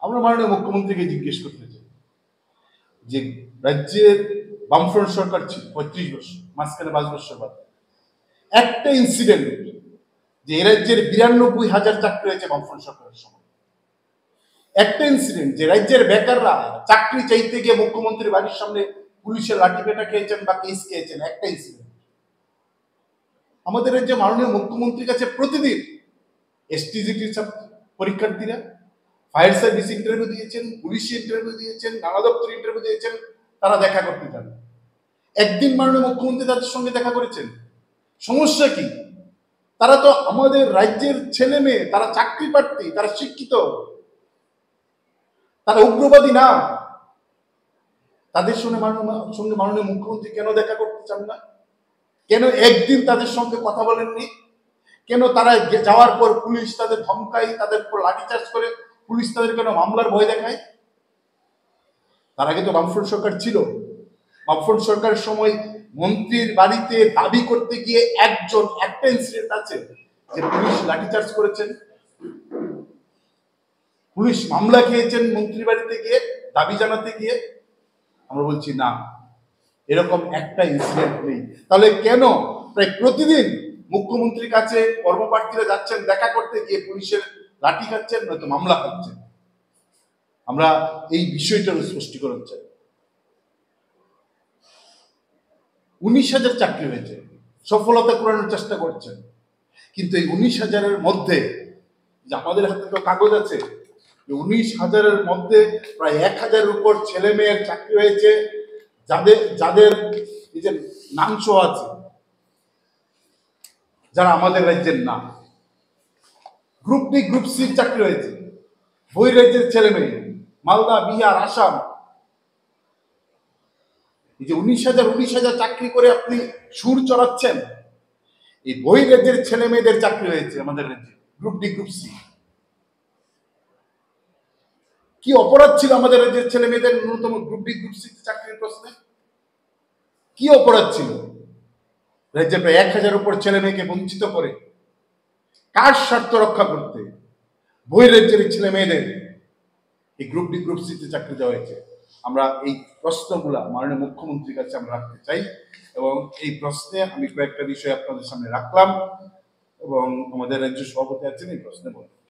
আমরা মাননীয় মুখ্যমন্ত্রীকে জিজ্ঞেস করতে চাই যে রাজ্যের বামফ্রন্ট সরকার ছিল 35 বছর, মাঝখানে 5 বছর বাদ, একটা ইনসিডেন্ট যে এ রাজ্যের 92,000 চাকরি হয়েছে বামফ্রন্ট সরকারের সময়, একটা ইনসিডেন্ট যে রাজ্যের বেকাররা চাকরি চাইতে গিয়ে মুখ্যমন্ত্রীর বাড়ির সামনে পুলিশের লাঠিপেটা খেয়েছেন বা কেস খেয়েছেন, একটা ইনসিডেন্ট। আমাদের রাজ্যে মাননীয় মুখ্যমন্ত্রীর কাছে প্রতিদিন এসটিজিটির পরীক্ষার্থীরা ফায়ার সার্ভিস ইন্টারভিউ দিয়েছেন, পুলিশ ইন্টারভিউ দিয়েছেন, নানা দপ্তর ইন্টারভিউ দিয়েছেন, তারা দেখা করতে চান। একদিন মাননীয় মুখ্যমন্ত্রী তাদের সঙ্গে দেখা করেছেন। সমস্যা কি? তারা তো আমাদের রাজ্যের ছেলে মেয়ে, তারা চাকরি প্রার্থী, তারা শিক্ষিত, তারা উগ্রবাদী না। তাদের সঙ্গে মাননীয় মুখ্যমন্ত্রী কেন দেখা করতে চান না? কেন একদিন তাদের সঙ্গে কথা বলেননি? কেন তারা যাওয়ার পর পুলিশ তাদের ধমকায়, তাদের উপর লাঠিচার্জ করে, পুলিশ তাদের কেন মামলার ভয় দেখায়? তার আগে তো বামফ্রন্ট সরকার ছিল। বামফ্রন্ট সরকারের সময় মন্ত্রীর বাড়িতে দাবি করতে গিয়ে একটা ইনসিডেন্ট আছে যে পুলিশ লাঠিচার্জ করেছেন, পুলিশ মামলা খেয়েছেন মন্ত্রীর বাড়িতে গিয়ে দাবি জানাতে গিয়ে। আমরা বলছি না, এরকম একটা ইনসিডেন্ট নেই। তাহলে কেন প্রায় প্রতিদিন মুখ্যমন্ত্রীর কাছে কর্মপ্রার্থীরা যাচ্ছেন দেখা করতে গিয়ে পুলিশের লাঠি খাচ্ছেন, নয়তো মামলা খাচ্ছেন? আমরা এই বিষয়টার স্পষ্টীকরণ চাই। 19,000 চাকরি হয়েছে, সফলতা করানোর চেষ্টা করছেন, কিন্তু এই 19,000-এর মধ্যে যে আমাদের হাতে তো কাগজ আছে, 19,000-এর মধ্যে প্রায় 1,000-এর উপর ছেলে মেয়ের চাকরি হয়েছে যাদের এই যে নাংশ আছে, যারা আমাদের রাজ্যের না। গ্রুপ ডি গ্রুপ সি চাকরি হয়েছে বহির রাজ্যের ছেলে মেয়ে, মালদা, বিহার, আসাম। এই যে 19,000 চাকরি করে আপনি সুর চড়াচ্ছেন, এই বহির রাজ্যের ছেলে মেয়েদের চাকরি হয়েছে আমাদের রাজ্যে গ্রুপ ডি গ্রুপ সি। কি অপরাধ ছিল আমাদের রাজ্যের ছেলে মেয়েদের ন্যূনতম গ্রুপ ডি গ্রুপ সি চাকরির প্রশ্নে? কি অপরাধ ছিল? রাজ্যে প্রায় 1,000 উপর ছেলে মেয়েকে বঞ্চিত করে কার স্বার্থ রক্ষা করতে বহিরাজ্যের ছেলে মেয়েদের এই গ্রুপ ডি গ্রুপ সিতে চাকরি দেওয়া হয়েছে? আমরা এই প্রশ্নগুলা মাননীয় মুখ্যমন্ত্রীর কাছে আমরা রাখতে চাই, এবং এই প্রশ্নে আমি কয়েকটা বিষয় আপনাদের সামনে রাখলাম এবং আমাদের রাজ্য সভাপতি আছেন এই প্রশ্নে বলবেন।